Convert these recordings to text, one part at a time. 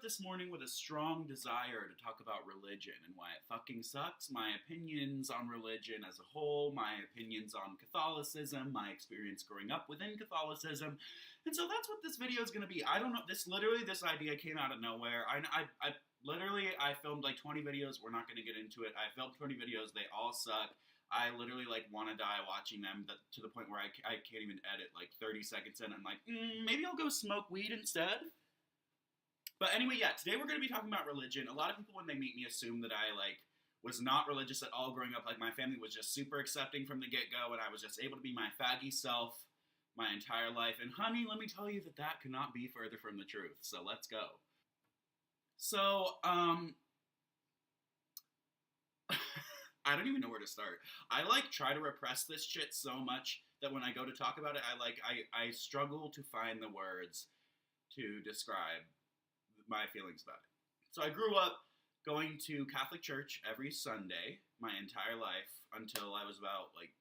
this morning with a strong desire to talk about religion and why it fucking sucks, my opinions on religion as a whole, my opinions on Catholicism, my experience growing up within Catholicism. And so that's what this video is going to be. I don't know, this idea came out of nowhere. I filmed like 20 videos. We're not going to get into it. I filmed 20 videos. They all suck. I literally like want to die watching them to the point where I can't even edit like 30 seconds in. I'm like, maybe I'll go smoke weed instead. But anyway, yeah, today we're going to be talking about religion. A lot of people when they meet me assume that I like was not religious at all growing up. Like my family was just super accepting from the get-go and I was just able to be my faggy self my entire life. And honey, let me tell you that could not be further from the truth. So let's go. So, I don't even know where to start. I like try to repress this shit so much that when I go to talk about it, I struggle to find the words to describe my feelings about it. So I grew up going to Catholic church every Sunday my entire life until I was about like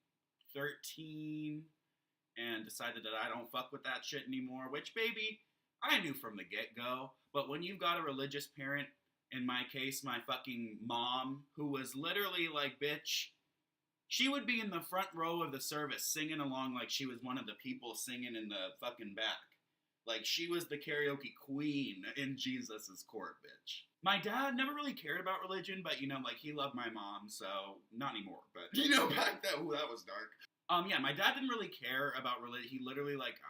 13 and decided that I don't fuck with that shit anymore, which baby, I knew from the get-go. But when you've got a religious parent, in my case, my fucking mom, who was literally like, bitch, she would be in the front row of the service singing along like she was one of the people singing in the fucking back. Like, she was the karaoke queen in Jesus' court, bitch. My dad never really cared about religion, but, you know, like, he loved my mom, so, not anymore, but, you know, back then, that was dark. Yeah, my dad didn't really care about religion. He literally, like,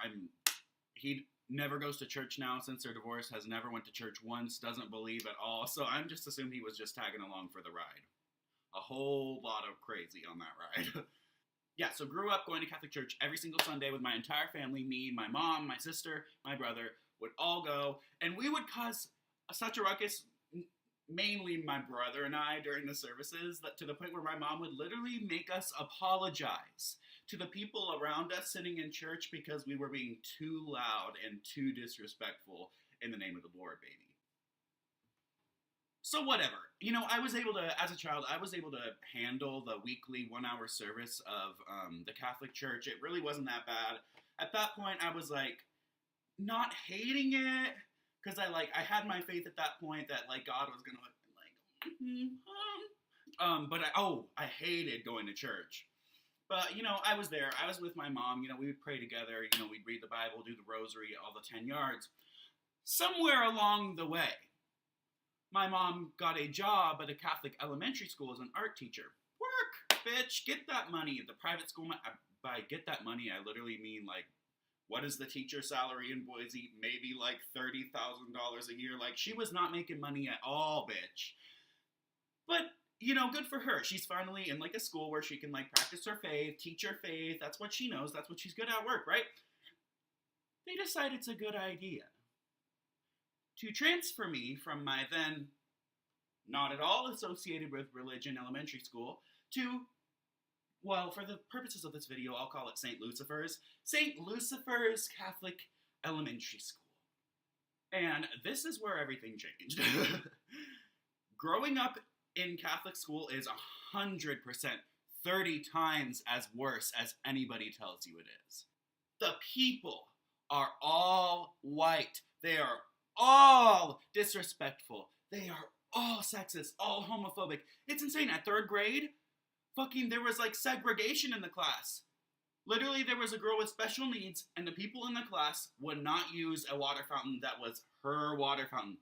he never goes to church now since their divorce, has never went to church once, doesn't believe at all, so I'm just assumed he was just tagging along for the ride. A whole lot of crazy on that ride. Yeah, so grew up going to Catholic church every single Sunday with my entire family, me, my mom, my sister, my brother, would all go, and we would cause such a ruckus, mainly my brother and I, during the services, that to the point where my mom would literally make us apologize to the people around us sitting in church because we were being too loud and too disrespectful in the name of the Lord, baby. So whatever, you know, I was able to, as a child, I was able to handle the weekly 1-hour service of the Catholic Church. It really wasn't that bad. At that point, I was like, not hating it, because I had my faith at that point that like God was gonna but I hated going to church. But, you know, I was there. I was with my mom. You know, we would pray together. You know, we'd read the Bible, do the rosary, all the 10 yards. Somewhere along the way, my mom got a job at a Catholic elementary school as an art teacher. Work, bitch. Get that money. The private school, by get that money, I literally mean, like, what is the teacher salary in Boise? Maybe, like, $30,000 a year. Like, she was not making money at all, bitch. But, you know, good for her. She's finally in, like, a school where she can, like, practice her faith, teach her faith. That's what she knows. That's what she's good at work, right? They decide it's a good idea to transfer me from my then not at all associated with religion elementary school to, well, for the purposes of this video, I'll call it St. Lucifer's Catholic Elementary School. And this is where everything changed. Growing up in Catholic school is 100%, 30 times as worse as anybody tells you it is. The people are all white. They are all disrespectful. They are all sexist, all homophobic. It's insane. At 3rd grade, fucking there was like segregation in the class. Literally, there was a girl with special needs, and the people in the class would not use a water fountain that was her water fountain.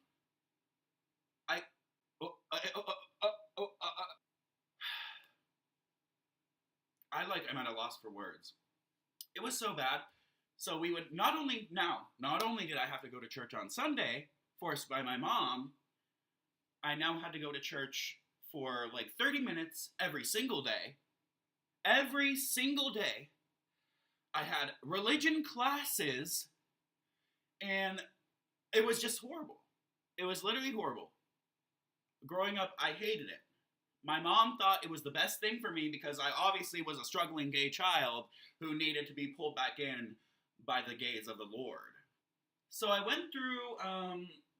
I'm at a loss for words. It was so bad. So we would not only did I have to go to church on Sunday, forced by my mom, I now had to go to church for like 30 minutes every single day. Every single day. I had religion classes, and it was just horrible. It was literally horrible. Growing up, I hated it. My mom thought it was the best thing for me because I obviously was a struggling gay child who needed to be pulled back in by the gaze of the Lord. So I went through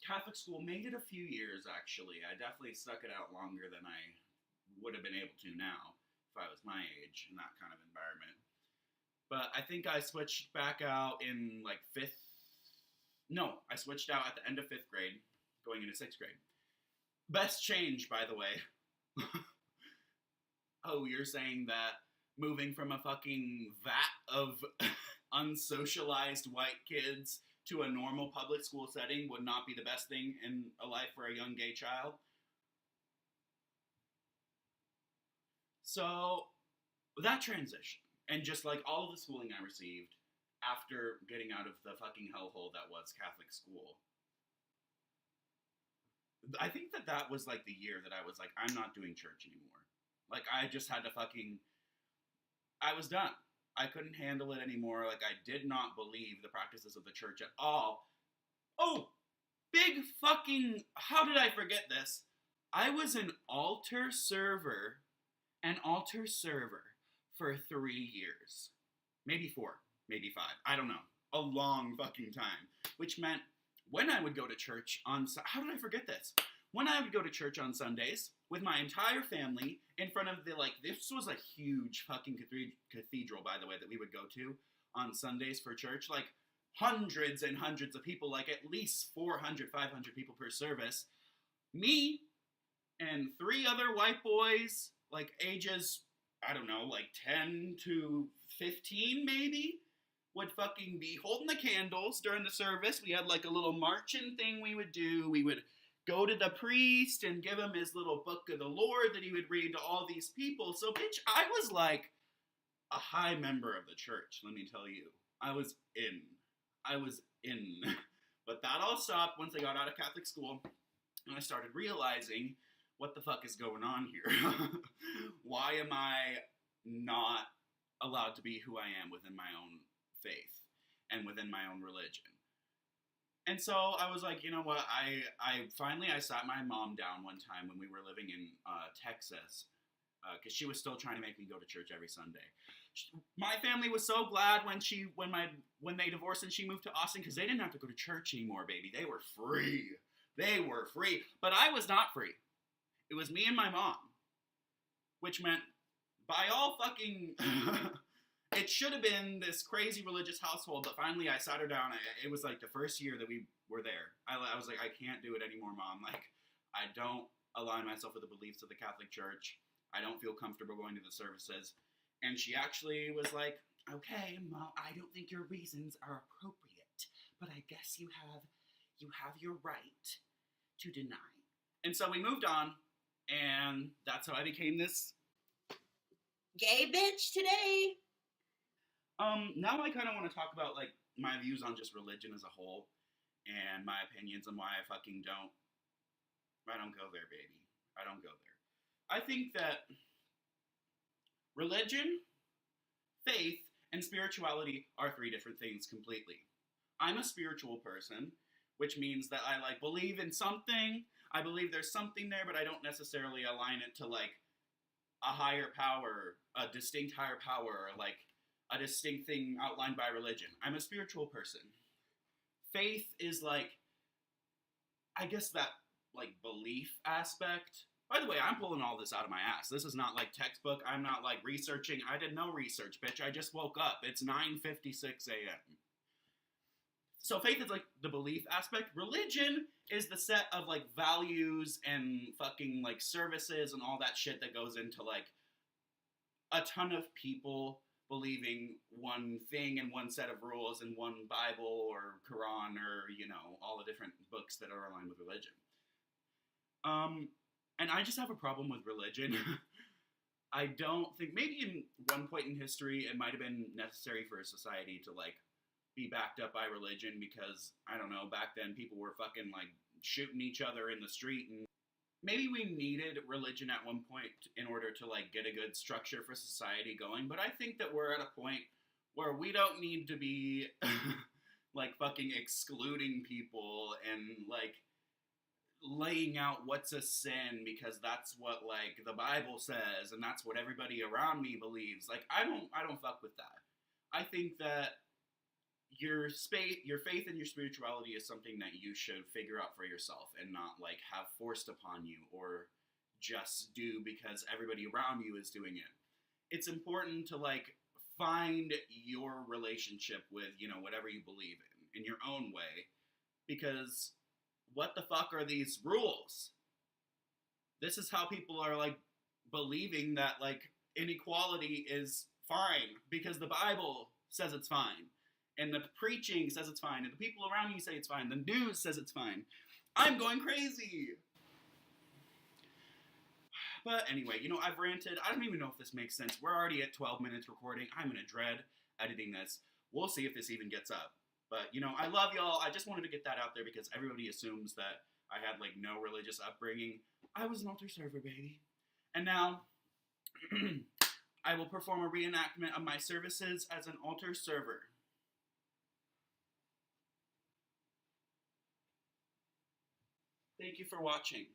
Catholic school, made it a few years actually. I definitely stuck it out longer than I would have been able to now if I was my age in that kind of environment. But I think I switched back out in like I switched out at the end of 5th grade, going going into 6th grade. Best change, by the way. Oh, you're saying that moving from a fucking vat of unsocialized white kids to a normal public school setting would not be the best thing in a life for a young gay child? So, that transition, and just like all of the schooling I received after getting out of the fucking hellhole that was Catholic school, I think that that was like the year that I was like, I'm not doing church anymore. Like, I just had to fucking, I was done. I couldn't handle it anymore. Like, I did not believe the practices of the church at all. Oh, big fucking, how did I forget this? I was an altar server for 3 years. Maybe 4, maybe 5. I don't know. A long fucking time. Which meant when I would go to church on, how did I forget this? When I would go to church on Sundays with my entire family in front of the, like, this was a huge fucking cathedral, by the way, that we would go to on Sundays for church. Like, hundreds and hundreds of people, like at least 400, 500 people per service. Me and 3 other white boys, like ages, I don't know, like 10 to 15 maybe, would fucking be holding the candles during the service. We had like a little marching thing we would do. We would go to the priest and give him his little book of the Lord that he would read to all these people. So, bitch, I was like a high member of the church, let me tell you. I was in. But that all stopped once I got out of Catholic school, and I started realizing, what the fuck is going on here? Why am I not allowed to be who I am within my own faith and within my own religion? And so I was like, you know what, I finally sat my mom down one time when we were living in Texas, because she was still trying to make me go to church every Sunday. My family was so glad when they divorced and she moved to Austin, because they didn't have to go to church anymore, baby. They were free. But I was not free. It was me and my mom, which meant by all fucking, it should have been this crazy religious household, but finally I sat her down. It was like the first year that we were there. I was like, I can't do it anymore, Mom. Like, I don't align myself with the beliefs of the Catholic Church. I don't feel comfortable going to the services. And she actually was like, okay, Mom, I don't think your reasons are appropriate, but I guess you have your right to deny. And so we moved on. And that's how I became this gay bitch today. Now I kind of want to talk about, like, my views on just religion as a whole, and my opinions on why I don't go there, baby. I don't go there. I think that religion, faith, and spirituality are 3 different things completely. I'm a spiritual person, which means that I, like, believe in something. I believe there's something there, but I don't necessarily align it to, like, a higher power, a distinct higher power, or, like, a distinct thing outlined by religion. I'm a spiritual person. Faith is, like, I guess that, like, belief aspect. By the way, I'm pulling all this out of my ass. This is not, like, textbook. I'm not, like, researching. I did no research, bitch. I just woke up. It's 9:56 a.m. So faith is, like, the belief aspect. Religion is the set of, like, values and fucking, like, services and all that shit that goes into, like, a ton of people believing one thing and one set of rules and one Bible or Quran or, you know, all the different books that are aligned with religion. And I just have a problem with religion. I don't think, maybe in one point in history, it might have been necessary for a society to, like, be backed up by religion because, I don't know, back then people were fucking, like, shooting each other in the street, and maybe we needed religion at one point in order to, like, get a good structure for society going, but I think that we're at a point where we don't need to be, like, fucking excluding people and, like, laying out what's a sin because that's what, like, the Bible says and that's what everybody around me believes. Like, I don't fuck with that. I think that your faith and your spirituality is something that you should figure out for yourself and not, like, have forced upon you or just do because everybody around you is doing it. It's important to, like, find your relationship with, you know, whatever you believe in your own way, because what the fuck are these rules? This is how people are like believing that like inequality is fine because the Bible says it's fine, and the preaching says it's fine, and the people around you say it's fine, the news says it's fine. I'm going crazy. But anyway, I've ranted. I don't even know if this makes sense. We're already at 12 minutes recording. I'm gonna dread editing this. We'll see if this even gets up. But, I love y'all. I just wanted to get that out there because everybody assumes that I had, like, no religious upbringing. I was an altar server, baby. And now, I will perform a reenactment of my services as an altar server. Thank you for watching.